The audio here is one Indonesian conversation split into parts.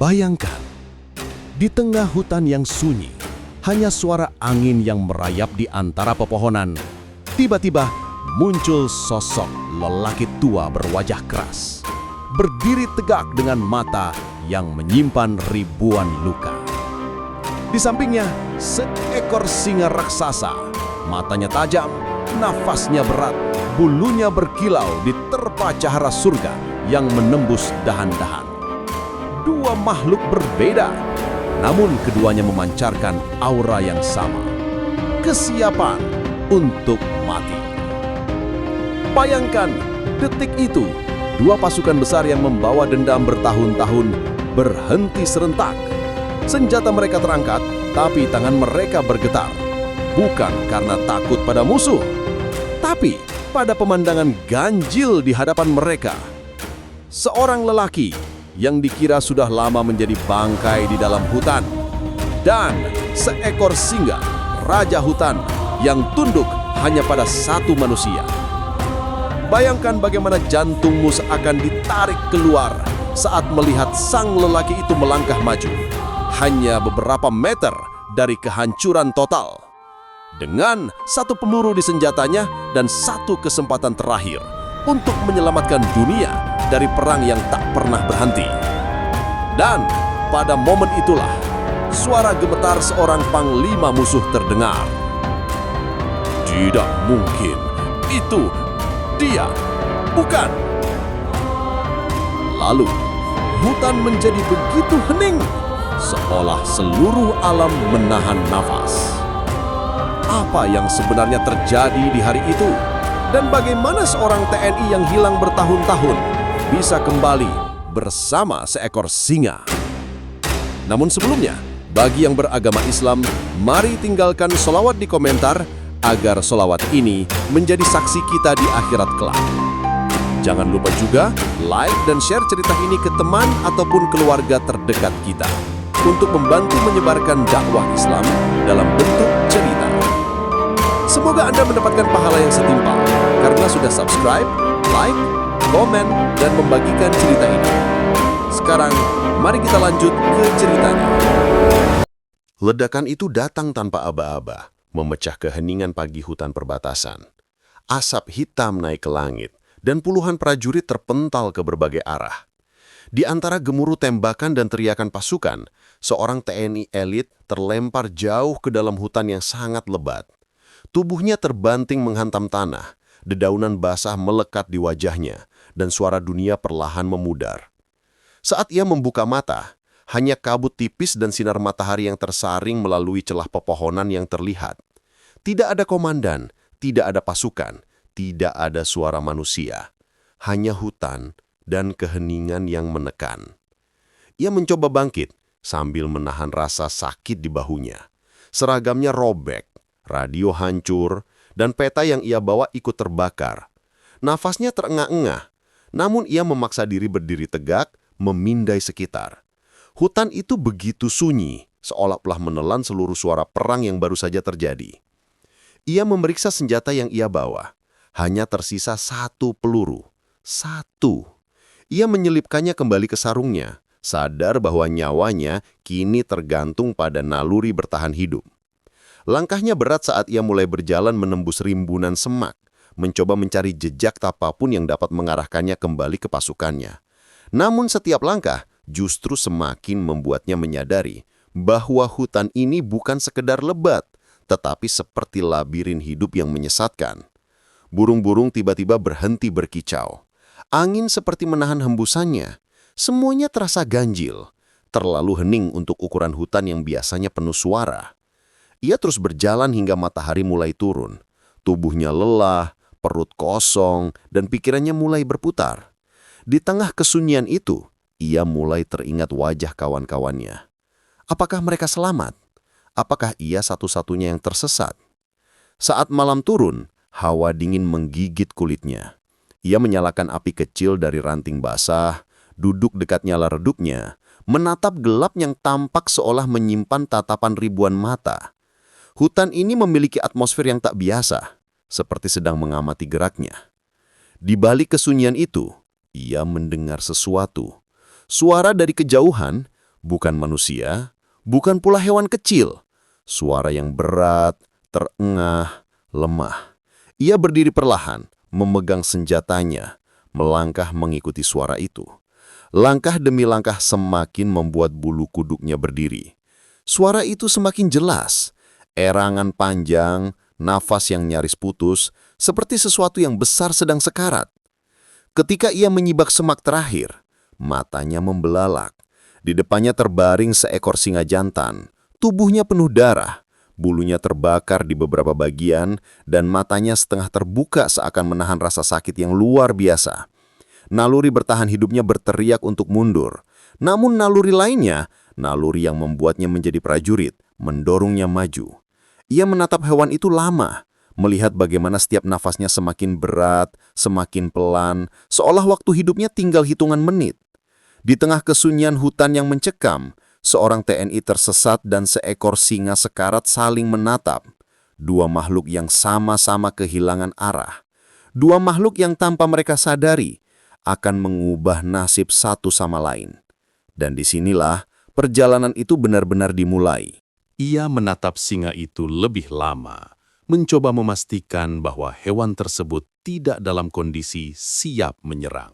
Bayangkan, di tengah hutan yang sunyi, hanya suara angin yang merayap di antara pepohonan. Tiba-tiba muncul sosok lelaki tua berwajah keras, berdiri tegak dengan mata yang menyimpan ribuan luka. Di sampingnya, seekor singa raksasa. Matanya tajam, nafasnya berat, bulunya berkilau diterpa cahara surga yang menembus dahan-dahan. Dua makhluk berbeda, namun keduanya memancarkan aura yang sama. Kesiapan untuk mati. Bayangkan, detik itu, dua pasukan besar yang membawa dendam bertahun-tahun berhenti serentak. Senjata mereka terangkat, tapi tangan mereka bergetar. Bukan karena takut pada musuh, tapi pada pemandangan ganjil di hadapan mereka. Seorang lelaki yang dikira sudah lama menjadi bangkai di dalam hutan, dan seekor singa, raja hutan, yang tunduk hanya pada satu manusia. Bayangkan bagaimana jantungmu seakan ditarik keluar saat melihat sang lelaki itu melangkah maju, hanya beberapa meter dari kehancuran total. Dengan satu peluru di senjatanya dan satu kesempatan terakhir untuk menyelamatkan dunia dari perang yang tak pernah berhenti. Dan pada momen itulah, suara gemetar seorang panglima musuh terdengar. Tidak mungkin, itu dia, bukan. Lalu, hutan menjadi begitu hening, seolah seluruh alam menahan nafas. Apa yang sebenarnya terjadi di hari itu? Dan bagaimana seorang TNI yang hilang bertahun-tahun bisa kembali bersama seekor singa? Namun sebelumnya, bagi yang beragama Islam, mari tinggalkan sholawat di komentar agar sholawat ini menjadi saksi kita di akhirat kelak. Jangan lupa juga like dan share cerita ini ke teman ataupun keluarga terdekat kita untuk membantu menyebarkan dakwah Islam dalam bentuk cerita. Semoga Anda mendapatkan pahala yang setimpal karena sudah subscribe, like, komen, dan membagikan cerita ini. Sekarang, mari kita lanjut ke ceritanya. Ledakan itu datang tanpa aba-aba, memecah keheningan pagi hutan perbatasan. Asap hitam naik ke langit, dan puluhan prajurit terpental ke berbagai arah. Di antara gemuruh tembakan dan teriakan pasukan, seorang TNI elit terlempar jauh ke dalam hutan yang sangat lebat. Tubuhnya terbanting menghantam tanah, dedaunan basah melekat di wajahnya, dan suara dunia perlahan memudar. Saat ia membuka mata, hanya kabut tipis dan sinar matahari yang tersaring melalui celah pepohonan yang terlihat. Tidak ada komandan, tidak ada pasukan, tidak ada suara manusia. Hanya hutan dan keheningan yang menekan. Ia mencoba bangkit sambil menahan rasa sakit di bahunya. Seragamnya robek, radio hancur, dan peta yang ia bawa ikut terbakar. Nafasnya terengah-engah, namun ia memaksa diri berdiri tegak, memindai sekitar. Hutan itu begitu sunyi, seolah-olah menelan seluruh suara perang yang baru saja terjadi. Ia memeriksa senjata yang ia bawa. Hanya tersisa satu peluru. Satu. Ia menyelipkannya kembali ke sarungnya, sadar bahwa nyawanya kini tergantung pada naluri bertahan hidup. Langkahnya berat saat ia mulai berjalan menembus rimbunan semak, mencoba mencari jejak apapun yang dapat mengarahkannya kembali ke pasukannya. Namun setiap langkah justru semakin membuatnya menyadari bahwa hutan ini bukan sekedar lebat, tetapi seperti labirin hidup yang menyesatkan. Burung-burung tiba-tiba berhenti berkicau. Angin seperti menahan hembusannya. Semuanya terasa ganjil, terlalu hening untuk ukuran hutan yang biasanya penuh suara. Ia terus berjalan hingga matahari mulai turun. Tubuhnya lelah, perut kosong, dan pikirannya mulai berputar. Di tengah kesunyian itu, ia mulai teringat wajah kawan-kawannya. Apakah mereka selamat? Apakah ia satu-satunya yang tersesat? Saat malam turun, hawa dingin menggigit kulitnya. Ia menyalakan api kecil dari ranting basah, duduk dekat nyala redupnya, menatap gelap yang tampak seolah menyimpan tatapan ribuan mata. Hutan ini memiliki atmosfer yang tak biasa, seperti sedang mengamati geraknya. Di balik kesunyian itu, ia mendengar sesuatu. Suara dari kejauhan, Bukan manusia, bukan pula hewan kecil. Suara yang berat, terengah, lemah. Ia berdiri perlahan, memegang senjatanya, melangkah mengikuti suara itu. Langkah demi langkah semakin membuat bulu kuduknya berdiri. Suara itu semakin jelas. Erangan panjang, nafas yang nyaris putus, seperti sesuatu yang besar sedang sekarat. Ketika ia menyibak semak terakhir, matanya membelalak. Di depannya terbaring seekor singa jantan. Tubuhnya penuh darah, bulunya terbakar di beberapa bagian, dan matanya setengah terbuka seakan menahan rasa sakit yang luar biasa. Naluri bertahan hidupnya berteriak untuk mundur. Namun naluri lainnya, naluri yang membuatnya menjadi prajurit, mendorongnya maju. Ia menatap hewan itu lama, melihat bagaimana setiap nafasnya semakin berat, semakin pelan, seolah waktu hidupnya tinggal hitungan menit. Di tengah kesunyian hutan yang mencekam, seorang TNI tersesat dan seekor singa sekarat saling menatap. Dua makhluk yang sama-sama kehilangan arah. Dua makhluk yang tanpa mereka sadari akan mengubah nasib satu sama lain. Dan disinilah perjalanan itu benar-benar dimulai. Ia menatap singa itu lebih lama, mencoba memastikan bahwa hewan tersebut tidak dalam kondisi siap menyerang.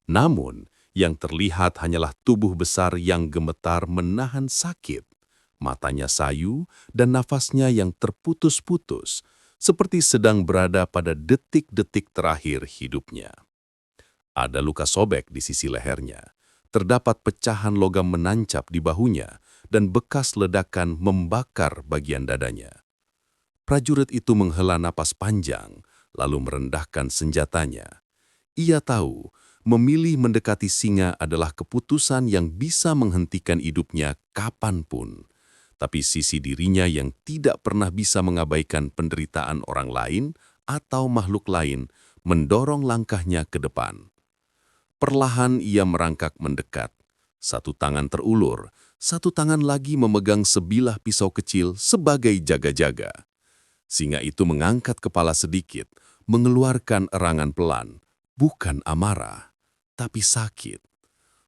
Namun, yang terlihat hanyalah tubuh besar yang gemetar menahan sakit. Matanya sayu dan nafasnya yang terputus-putus, seperti sedang berada pada detik-detik terakhir hidupnya. Ada luka sobek di sisi lehernya. Terdapat pecahan logam menancap di bahunya dan bekas ledakan membakar bagian dadanya. Prajurit itu menghela napas panjang, lalu merendahkan senjatanya. Ia tahu, memilih mendekati singa adalah keputusan yang bisa menghentikan hidupnya kapanpun. Tapi sisi dirinya yang tidak pernah bisa mengabaikan penderitaan orang lain atau makhluk lain mendorong langkahnya ke depan. Perlahan ia merangkak mendekat. Satu tangan terulur, satu tangan lagi memegang sebilah pisau kecil sebagai jaga-jaga. Singa itu mengangkat kepala sedikit, mengeluarkan erangan pelan, bukan amarah, tapi sakit.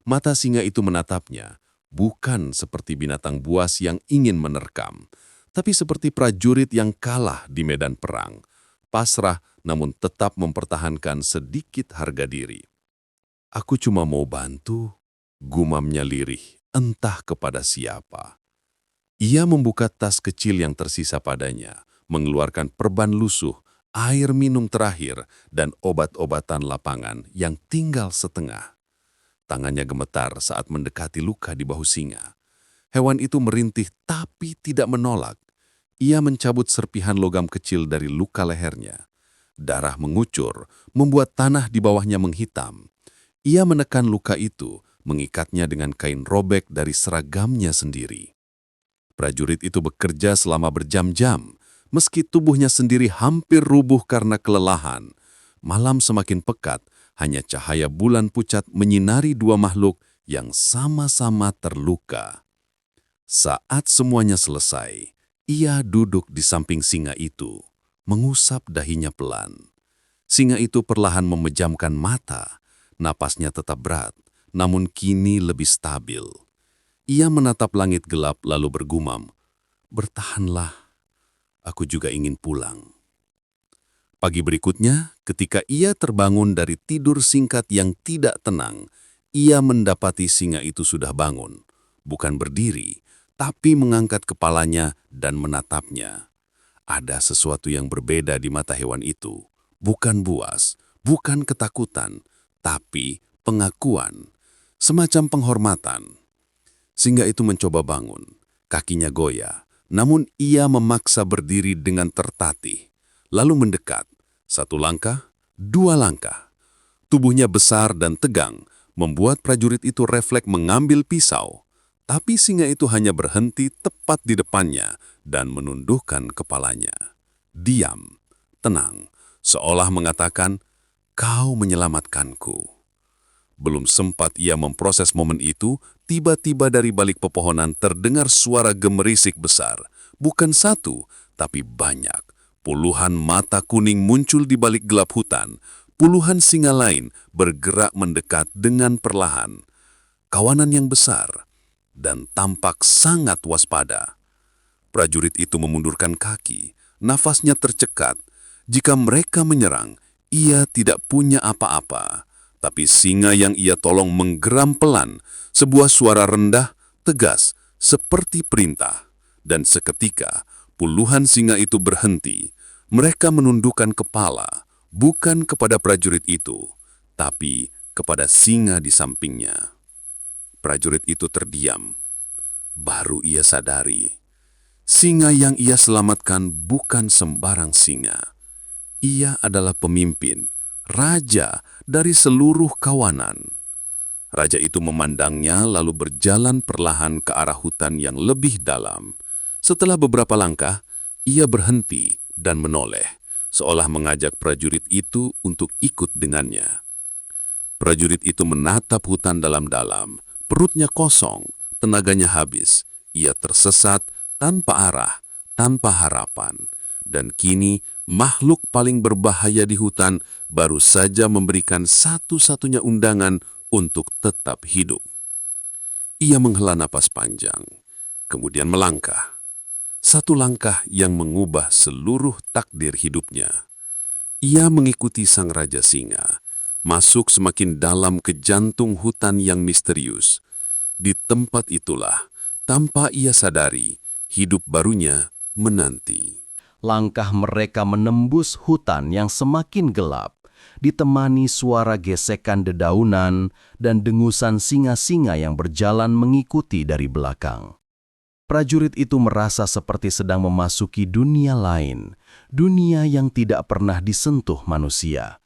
Mata singa itu menatapnya, bukan seperti binatang buas yang ingin menerkam, tapi seperti prajurit yang kalah di medan perang, pasrah namun tetap mempertahankan sedikit harga diri. "Aku cuma mau bantu," gumamnya lirih, entah kepada siapa. Ia membuka tas kecil yang tersisa padanya, mengeluarkan perban lusuh, air minum terakhir, dan obat-obatan lapangan yang tinggal setengah. Tangannya gemetar saat mendekati luka di bahu singa. Hewan itu merintih tapi tidak menolak. Ia mencabut serpihan logam kecil dari luka lehernya. Darah mengucur, membuat tanah di bawahnya menghitam. Ia menekan luka itu, mengikatnya dengan kain robek dari seragamnya sendiri. Prajurit itu bekerja selama berjam-jam, meski tubuhnya sendiri hampir rubuh karena kelelahan. Malam semakin pekat, hanya cahaya bulan pucat menyinari dua makhluk yang sama-sama terluka. Saat semuanya selesai, ia duduk di samping singa itu, mengusap dahinya pelan. Singa itu perlahan memejamkan mata, napasnya tetap berat, namun kini lebih stabil. Ia menatap langit gelap lalu bergumam, "Bertahanlah. Aku juga ingin pulang." Pagi berikutnya, ketika ia terbangun dari tidur singkat yang tidak tenang, ia mendapati singa itu sudah bangun. Bukan berdiri, tapi mengangkat kepalanya dan menatapnya. Ada sesuatu yang berbeda di mata hewan itu. Bukan buas, bukan ketakutan, tapi pengakuan. Semacam penghormatan. Singa itu mencoba bangun. Kakinya goyah. Namun ia memaksa berdiri dengan tertatih, lalu mendekat. Satu langkah, dua langkah. Tubuhnya besar dan tegang, membuat prajurit itu refleks mengambil pisau. Tapi singa itu hanya berhenti tepat di depannya dan menundukkan kepalanya. Diam, tenang, seolah mengatakan, "Kau menyelamatkanku." Belum sempat ia memproses momen itu, tiba-tiba dari balik pepohonan terdengar suara gemerisik besar. Bukan satu, tapi banyak. Puluhan mata kuning muncul di balik gelap hutan. Puluhan singa lain bergerak mendekat dengan perlahan. Kawanan yang besar. dan tampak sangat waspada. Prajurit itu memundurkan kaki, nafasnya tercekat. Jika mereka menyerang, ia tidak punya apa-apa. Tapi singa yang ia tolong menggeram pelan, sebuah suara rendah, tegas, seperti perintah. Dan seketika, puluhan singa itu berhenti. Mereka menundukkan kepala, bukan kepada prajurit itu, tapi kepada singa di sampingnya. Prajurit itu terdiam. Baru ia sadari, singa yang ia selamatkan bukan sembarang singa. Ia adalah pemimpin, raja dari seluruh kawanan. Raja itu memandangnya lalu berjalan perlahan ke arah hutan yang lebih dalam. Setelah beberapa langkah, ia berhenti dan menoleh, seolah mengajak prajurit itu untuk ikut dengannya. Prajurit itu menatap hutan dalam-dalam, perutnya kosong, tenaganya habis. Ia tersesat tanpa arah, tanpa harapan. Dan kini, makhluk paling berbahaya di hutan baru saja memberikan satu-satunya undangan untuk tetap hidup. Ia menghela napas panjang, kemudian melangkah. Satu langkah yang mengubah seluruh takdir hidupnya. Ia mengikuti sang Raja Singa, masuk semakin dalam ke jantung hutan yang misterius. Di tempat itulah, tanpa ia sadari, hidup barunya menanti. Langkah mereka menembus hutan yang semakin gelap, ditemani suara gesekan dedaunan dan dengusan singa-singa yang berjalan mengikuti dari belakang. Prajurit itu merasa seperti sedang memasuki dunia lain, dunia yang tidak pernah disentuh manusia.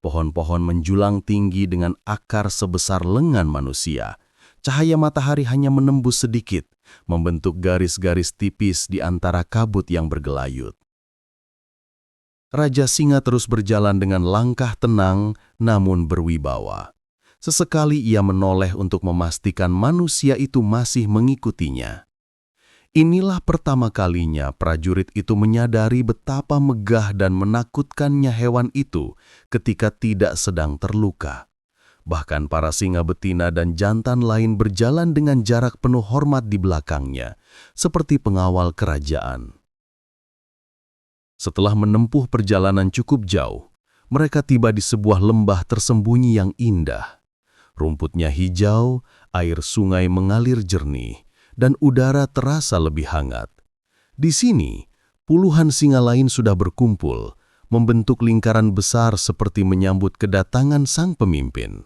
Pohon-pohon menjulang tinggi dengan akar sebesar lengan manusia. Cahaya matahari hanya menembus sedikit, membentuk garis-garis tipis di antara kabut yang bergelayut. Raja Singa terus berjalan dengan langkah tenang namun berwibawa. Sesekali ia menoleh untuk memastikan manusia itu masih mengikutinya. Inilah pertama kalinya prajurit itu menyadari betapa megah dan menakutkannya hewan itu ketika tidak sedang terluka. Bahkan para singa betina dan jantan lain berjalan dengan jarak penuh hormat di belakangnya, seperti pengawal kerajaan. Setelah menempuh perjalanan cukup jauh, mereka tiba di sebuah lembah tersembunyi yang indah. Rumputnya hijau, air sungai mengalir jernih, dan udara terasa lebih hangat. Di sini, puluhan singa lain sudah berkumpul, membentuk lingkaran besar seperti menyambut kedatangan sang pemimpin.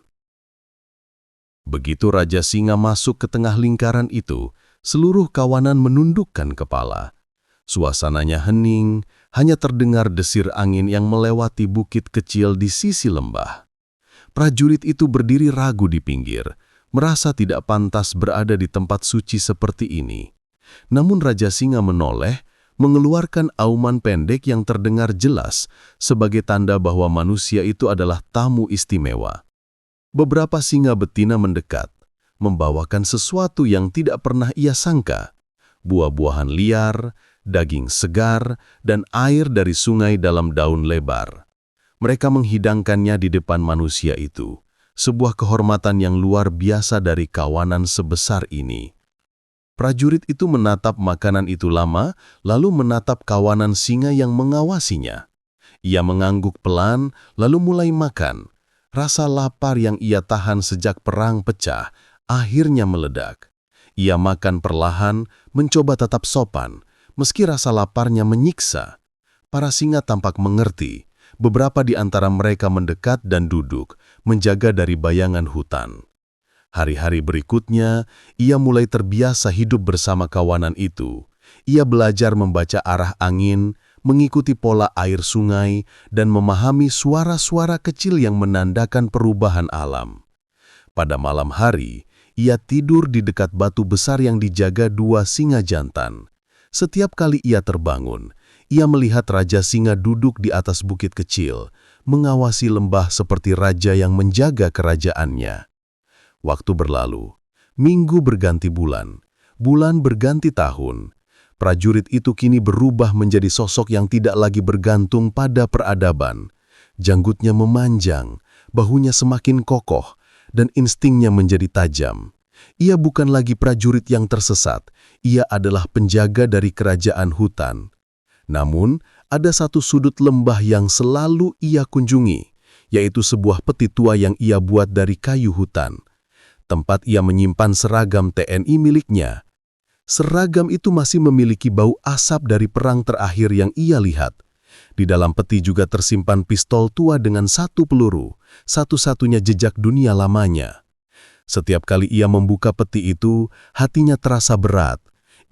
Begitu Raja Singa masuk ke tengah lingkaran itu, seluruh kawanan menundukkan kepala. Suasananya hening, hanya terdengar desir angin yang melewati bukit kecil di sisi lembah. Prajurit itu berdiri ragu di pinggir, merasa tidak pantas berada di tempat suci seperti ini. Namun Raja Singa menoleh, mengeluarkan auman pendek yang terdengar jelas sebagai tanda bahwa manusia itu adalah tamu istimewa. Beberapa singa betina mendekat, membawakan sesuatu yang tidak pernah ia sangka. Buah-buahan liar, daging segar, dan air dari sungai dalam daun lebar. Mereka menghidangkannya di depan manusia itu, sebuah kehormatan yang luar biasa dari kawanan sebesar ini. Prajurit itu menatap makanan itu lama, lalu menatap kawanan singa yang mengawasinya. Ia mengangguk pelan, lalu mulai makan. Rasa lapar yang ia tahan sejak perang pecah, akhirnya meledak. Ia makan perlahan, mencoba tetap sopan, meski rasa laparnya menyiksa. Para singa tampak mengerti. Beberapa di antara mereka mendekat dan duduk, menjaga dari bayangan hutan. Hari-hari berikutnya, ia mulai terbiasa hidup bersama kawanan itu. Ia belajar membaca arah angin, mengikuti pola air sungai, dan memahami suara-suara kecil yang menandakan perubahan alam. Pada malam hari, ia tidur di dekat batu besar yang dijaga dua singa jantan. Setiap kali ia terbangun, ia melihat Raja Singa duduk di atas bukit kecil, mengawasi lembah seperti raja yang menjaga kerajaannya. Waktu berlalu, minggu berganti bulan, bulan berganti tahun. Prajurit itu kini berubah menjadi sosok yang tidak lagi bergantung pada peradaban. Janggutnya memanjang, bahunya semakin kokoh, dan instingnya menjadi tajam. Ia bukan lagi prajurit yang tersesat, ia adalah penjaga dari kerajaan hutan. Namun, ada satu sudut lembah yang selalu ia kunjungi, yaitu sebuah peti tua yang ia buat dari kayu hutan. Tempat ia menyimpan seragam TNI miliknya. Seragam itu masih memiliki bau asap dari perang terakhir yang ia lihat. Di dalam peti juga tersimpan pistol tua dengan satu peluru, satu-satunya jejak dunia lamanya. Setiap kali ia membuka peti itu, hatinya terasa berat.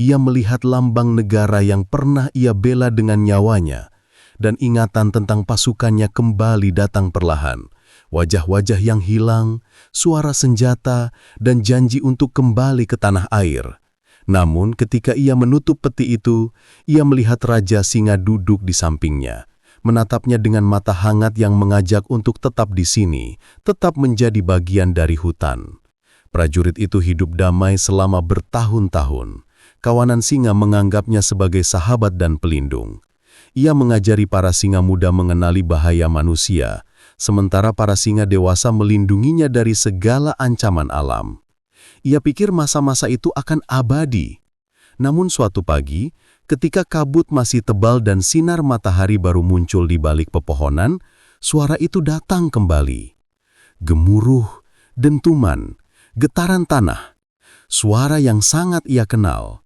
Ia melihat lambang negara yang pernah ia bela dengan nyawanya, dan ingatan tentang pasukannya kembali datang perlahan. Wajah-wajah yang hilang, suara senjata, dan janji untuk kembali ke tanah air. Namun ketika ia menutup peti itu, ia melihat Raja Singa duduk di sampingnya, menatapnya dengan mata hangat yang mengajak untuk tetap di sini, tetap menjadi bagian dari hutan. Prajurit itu hidup damai selama bertahun-tahun. Kawanan singa menganggapnya sebagai sahabat dan pelindung. Ia mengajari para singa muda mengenali bahaya manusia, sementara para singa dewasa melindunginya dari segala ancaman alam. Ia pikir masa-masa itu akan abadi. Namun suatu pagi, ketika kabut masih tebal dan sinar matahari baru muncul di balik pepohonan, suara itu datang kembali. Gemuruh, dentuman, getaran tanah, suara yang sangat ia kenal.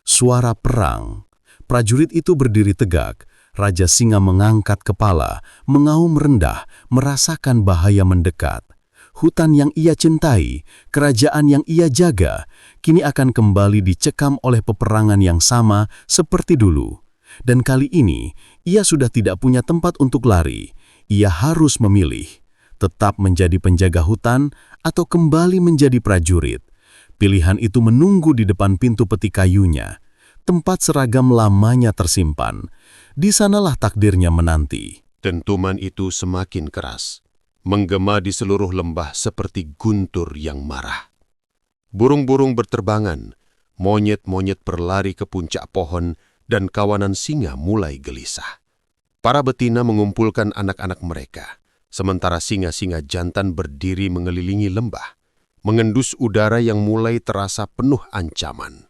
Suara perang. Prajurit itu berdiri tegak. Raja Singa mengangkat kepala, mengaum rendah, merasakan bahaya mendekat. Hutan yang ia cintai, kerajaan yang ia jaga, kini akan kembali dicekam oleh peperangan yang sama seperti dulu. Dan kali ini, ia sudah tidak punya tempat untuk lari. Ia harus memilih, tetap menjadi penjaga hutan atau kembali menjadi prajurit. Pilihan itu menunggu di depan pintu peti kayunya. Tempat seragam lamanya tersimpan. Di sanalah takdirnya menanti. Dentuman itu semakin keras, menggema di seluruh lembah seperti guntur yang marah. Burung-burung berterbangan, monyet-monyet berlari ke puncak pohon, dan kawanan singa mulai gelisah. Para betina mengumpulkan anak-anak mereka, sementara singa-singa jantan berdiri mengelilingi lembah, mengendus udara yang mulai terasa penuh ancaman.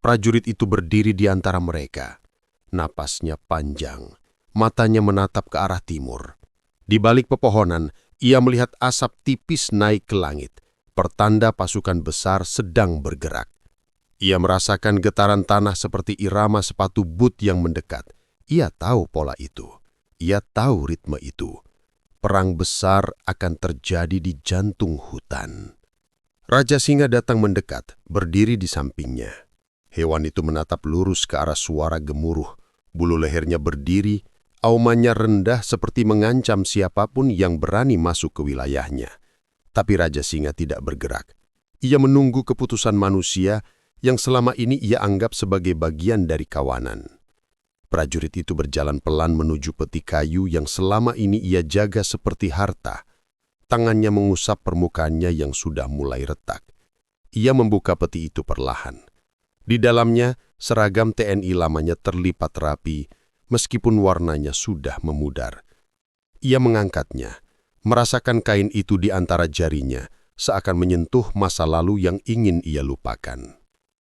Prajurit itu berdiri di antara mereka. Napasnya panjang, matanya menatap ke arah timur. Di balik pepohonan, ia melihat asap tipis naik ke langit, pertanda pasukan besar sedang bergerak. Ia merasakan getaran tanah seperti irama sepatu but yang mendekat. Ia tahu pola itu. Ia tahu ritme itu. Perang besar akan terjadi di jantung hutan. Raja Singa datang mendekat, berdiri di sampingnya. Hewan itu menatap lurus ke arah suara gemuruh. Bulu lehernya berdiri, aumannya rendah seperti mengancam siapapun yang berani masuk ke wilayahnya. Tapi Raja Singa tidak bergerak. Ia menunggu keputusan manusia yang selama ini ia anggap sebagai bagian dari kawanan. Prajurit itu berjalan pelan menuju peti kayu yang selama ini ia jaga seperti harta. Tangannya mengusap permukaannya yang sudah mulai retak. Ia membuka peti itu perlahan. Di dalamnya, seragam TNI lamanya terlipat rapi, meskipun warnanya sudah memudar. Ia mengangkatnya, merasakan kain itu di antara jarinya, seakan menyentuh masa lalu yang ingin ia lupakan.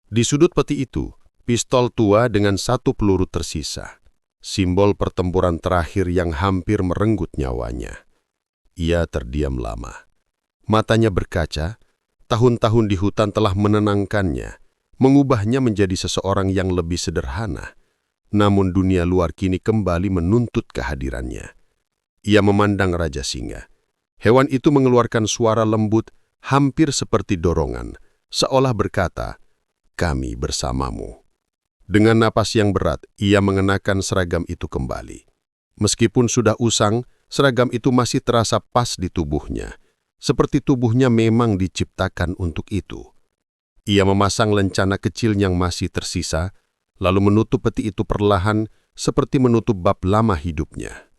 Di sudut peti itu, pistol tua dengan satu peluru tersisa, simbol pertempuran terakhir yang hampir merenggut nyawanya. Ia terdiam lama. Matanya berkaca, tahun-tahun di hutan telah menenangkannya, mengubahnya menjadi seseorang yang lebih sederhana. Namun dunia luar kini kembali menuntut kehadirannya. Ia memandang Raja Singa. Hewan itu mengeluarkan suara lembut, hampir seperti dorongan, seolah berkata, "Kami bersamamu." Dengan napas yang berat, ia mengenakan seragam itu kembali. Meskipun sudah usang, seragam itu masih terasa pas di tubuhnya, seperti tubuhnya memang diciptakan untuk itu. Ia memasang lencana kecil yang masih tersisa, lalu menutup peti itu perlahan seperti menutup bab lama hidupnya.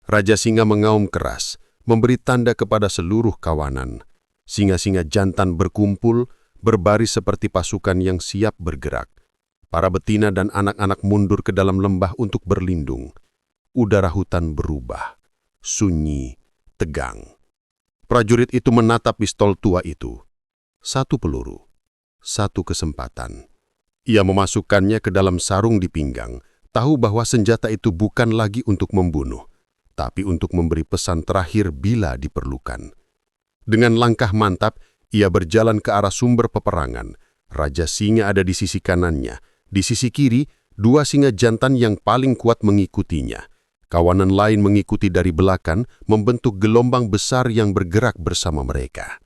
Raja Singa mengaum keras, memberi tanda kepada seluruh kawanan. Singa-singa jantan berkumpul, berbaris seperti pasukan yang siap bergerak. Para betina dan anak-anak mundur ke dalam lembah untuk berlindung. Udara hutan berubah, sunyi, tegang. Prajurit itu menatap pistol tua itu. Satu peluru, satu kesempatan. Ia memasukkannya ke dalam sarung di pinggang, tahu bahwa senjata itu bukan lagi untuk membunuh, tapi untuk memberi pesan terakhir bila diperlukan. Dengan langkah mantap, ia berjalan ke arah sumber peperangan. Raja Singa ada di sisi kanannya. Di sisi kiri, dua singa jantan yang paling kuat mengikutinya. Kawanan lain mengikuti dari belakang, membentuk gelombang besar yang bergerak bersama mereka.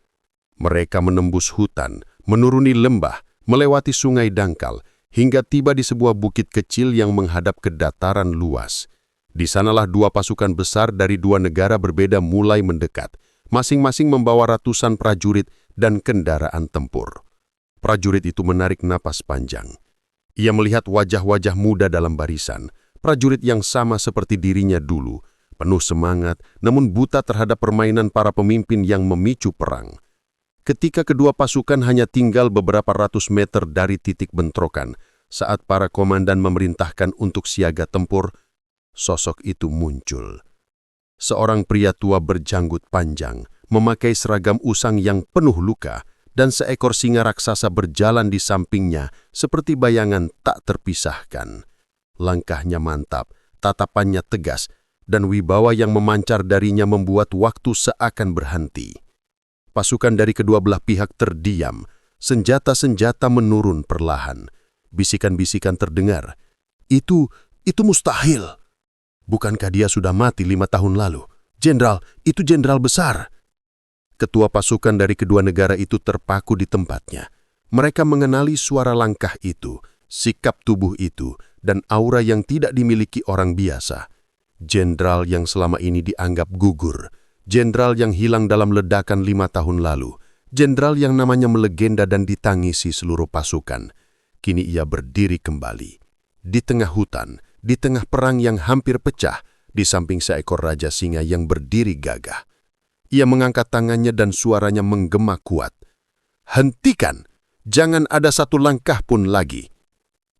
Mereka menembus hutan, menuruni lembah, melewati sungai dangkal, hingga tiba di sebuah bukit kecil yang menghadap ke dataran luas. Di sanalah dua pasukan besar dari dua negara berbeda mulai mendekat, masing-masing membawa ratusan prajurit dan kendaraan tempur. Prajurit itu menarik napas panjang. Ia melihat wajah-wajah muda dalam barisan, prajurit yang sama seperti dirinya dulu, penuh semangat, namun buta terhadap permainan para pemimpin yang memicu perang. Ketika kedua pasukan hanya tinggal beberapa ratus meter dari titik bentrokan, saat para komandan memerintahkan untuk siaga tempur, sosok itu muncul. Seorang pria tua berjanggut panjang, memakai seragam usang yang penuh luka, dan seekor singa raksasa berjalan di sampingnya seperti bayangan tak terpisahkan. Langkahnya mantap, tatapannya tegas, dan wibawa yang memancar darinya membuat waktu seakan berhenti. Pasukan dari kedua belah pihak terdiam, senjata-senjata menurun perlahan. Bisikan-bisikan terdengar. Itu mustahil. Bukankah dia sudah mati 5 tahun lalu? Jenderal, itu jenderal besar. Ketua pasukan dari kedua negara itu terpaku di tempatnya. Mereka mengenali suara langkah itu, sikap tubuh itu, dan aura yang tidak dimiliki orang biasa. Jenderal yang selama ini dianggap gugur. Jenderal yang hilang dalam ledakan 5 tahun lalu. Jenderal yang namanya melegenda dan ditangisi seluruh pasukan. Kini ia berdiri kembali. Di tengah hutan, di tengah perang yang hampir pecah, di samping seekor Raja Singa yang berdiri gagah. Ia mengangkat tangannya dan suaranya menggema kuat. Hentikan! Jangan ada satu langkah pun lagi.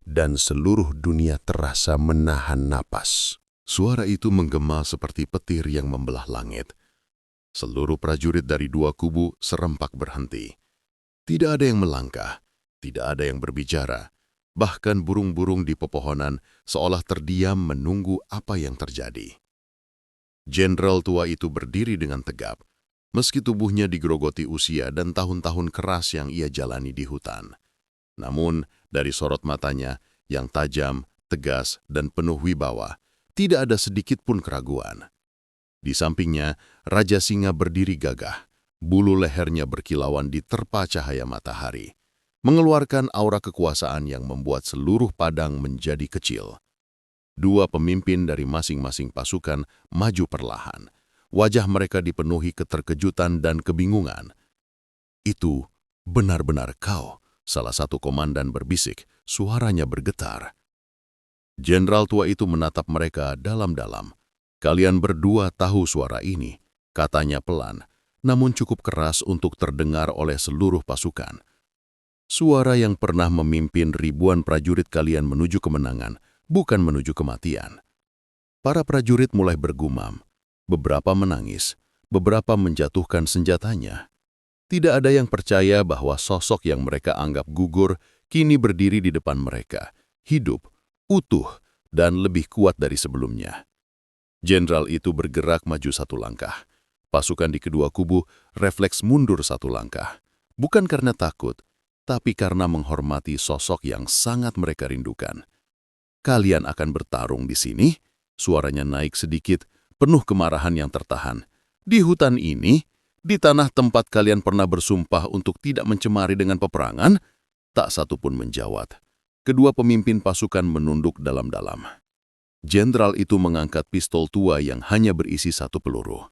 Dan seluruh dunia terasa menahan napas. Suara itu menggema seperti petir yang membelah langit. Seluruh prajurit dari dua kubu serempak berhenti. Tidak ada yang melangkah, tidak ada yang berbicara. Bahkan burung-burung di pepohonan seolah terdiam menunggu apa yang terjadi. Jenderal tua itu berdiri dengan tegap, meski tubuhnya digerogoti usia dan tahun-tahun keras yang ia jalani di hutan. Namun, dari sorot matanya yang tajam, tegas, dan penuh wibawa, tidak ada sedikit pun keraguan. Di sampingnya, Raja Singa berdiri gagah, bulu lehernya berkilauan diterpa cahaya matahari, mengeluarkan aura kekuasaan yang membuat seluruh padang menjadi kecil. Dua pemimpin dari masing-masing pasukan maju perlahan. Wajah mereka dipenuhi keterkejutan dan kebingungan. Itu benar-benar kau, salah satu komandan berbisik, suaranya bergetar. Jenderal tua itu menatap mereka dalam-dalam. Kalian berdua tahu suara ini, katanya pelan, namun cukup keras untuk terdengar oleh seluruh pasukan. Suara yang pernah memimpin ribuan prajurit kalian menuju kemenangan, bukan menuju kematian. Para prajurit mulai bergumam, beberapa menangis, beberapa menjatuhkan senjatanya. Tidak ada yang percaya bahwa sosok yang mereka anggap gugur kini berdiri di depan mereka, hidup, utuh, dan lebih kuat dari sebelumnya. Jenderal itu bergerak maju satu langkah. Pasukan di kedua kubu refleks mundur satu langkah. Bukan karena takut, tapi karena menghormati sosok yang sangat mereka rindukan. Kalian akan bertarung di sini? Suaranya naik sedikit, penuh kemarahan yang tertahan. Di hutan ini, di tanah tempat kalian pernah bersumpah untuk tidak mencemari dengan peperangan? Tak satu pun menjawab. Kedua pemimpin pasukan menunduk dalam-dalam. Jenderal itu mengangkat pistol tua yang hanya berisi satu peluru.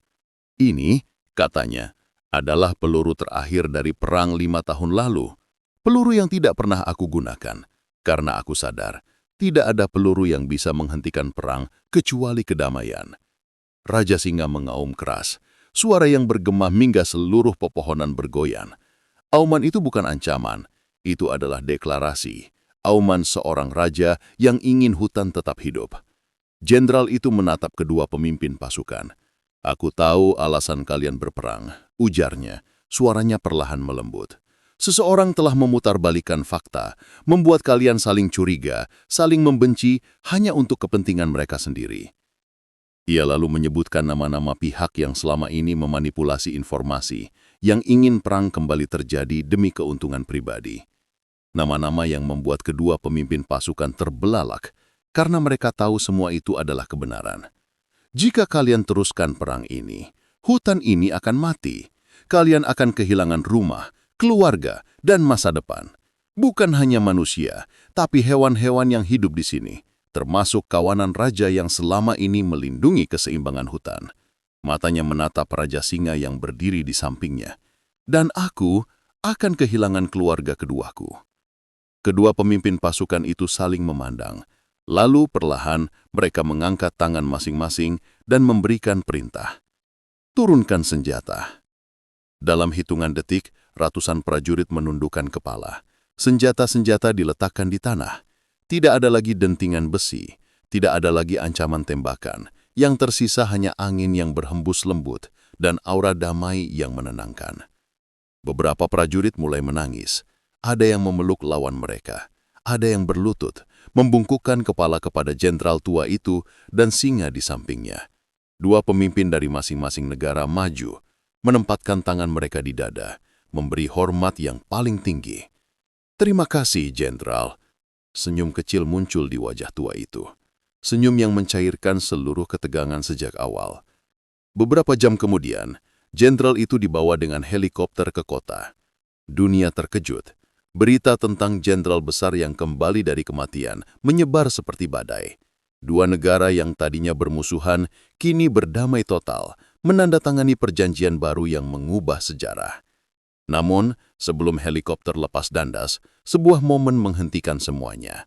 Ini, katanya, adalah peluru terakhir dari perang 5 tahun lalu. Peluru yang tidak pernah aku gunakan, karena aku sadar, tidak ada peluru yang bisa menghentikan perang kecuali kedamaian. Raja Singa mengaum keras, suara yang bergema hingga seluruh pepohonan bergoyang. Auman itu bukan ancaman, itu adalah deklarasi. Auman seorang raja yang ingin hutan tetap hidup. Jenderal itu menatap kedua pemimpin pasukan. Aku tahu alasan kalian berperang, ujarnya, suaranya perlahan melembut. Seseorang telah memutarbalikkan fakta, membuat kalian saling curiga, saling membenci hanya untuk kepentingan mereka sendiri. Ia lalu menyebutkan nama-nama pihak yang selama ini memanipulasi informasi, yang ingin perang kembali terjadi demi keuntungan pribadi. Nama-nama yang membuat kedua pemimpin pasukan terbelalak karena mereka tahu semua itu adalah kebenaran. Jika kalian teruskan perang ini, hutan ini akan mati. Kalian akan kehilangan rumah, keluarga, dan masa depan. Bukan hanya manusia, tapi hewan-hewan yang hidup di sini, termasuk kawanan raja yang selama ini melindungi keseimbangan hutan. Matanya menatap Raja Singa yang berdiri di sampingnya. Dan aku akan kehilangan keluarga keduaku. Kedua pemimpin pasukan itu saling memandang. Lalu perlahan mereka mengangkat tangan masing-masing dan memberikan perintah. Turunkan senjata. Dalam hitungan detik, ratusan prajurit menundukkan kepala. Senjata-senjata diletakkan di tanah. Tidak ada lagi dentingan besi, tidak ada lagi ancaman tembakan. Yang tersisa hanya angin yang berhembus lembut dan aura damai yang menenangkan. Beberapa prajurit mulai menangis. Ada yang memeluk lawan mereka. Ada yang berlutut, membungkukkan kepala kepada jenderal tua itu dan singa di sampingnya. Dua pemimpin dari masing-masing negara maju, menempatkan tangan mereka di dada, memberi hormat yang paling tinggi. "Terima kasih, Jenderal." Senyum kecil muncul di wajah tua itu. Senyum yang mencairkan seluruh ketegangan sejak awal. Beberapa jam kemudian, jenderal itu dibawa dengan helikopter ke kota. Dunia terkejut. Berita tentang jenderal besar yang kembali dari kematian menyebar seperti badai. Dua negara yang tadinya bermusuhan kini berdamai total, menandatangani perjanjian baru yang mengubah sejarah. Namun, sebelum helikopter lepas dandas, sebuah momen menghentikan semuanya.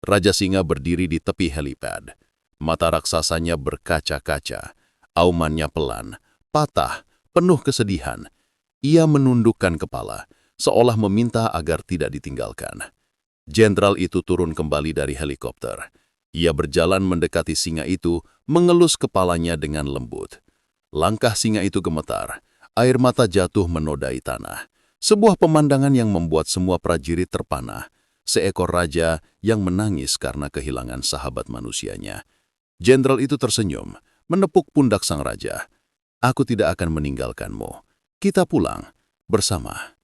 Raja Singa berdiri di tepi helipad. Mata raksasanya berkaca-kaca, aumannya pelan, patah, penuh kesedihan. Ia menundukkan kepala, seolah meminta agar tidak ditinggalkan. Jenderal itu turun kembali dari helikopter. Ia berjalan mendekati singa itu, mengelus kepalanya dengan lembut. Langkah singa itu gemetar, air mata jatuh menodai tanah. Sebuah pemandangan yang membuat semua prajurit terpana. Seekor raja yang menangis karena kehilangan sahabat manusianya. Jenderal itu tersenyum, menepuk pundak sang raja. "Aku tidak akan meninggalkanmu. Kita pulang bersama."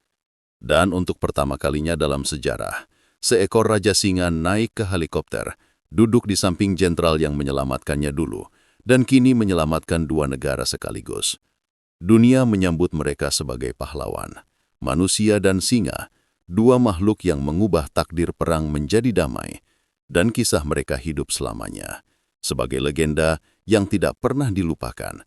Dan untuk pertama kalinya dalam sejarah, seekor raja singa naik ke helikopter, duduk di samping jenderal yang menyelamatkannya dulu, dan kini menyelamatkan dua negara sekaligus. Dunia menyambut mereka sebagai pahlawan. Manusia dan singa, dua makhluk yang mengubah takdir perang menjadi damai, dan kisah mereka hidup selamanya, sebagai legenda yang tidak pernah dilupakan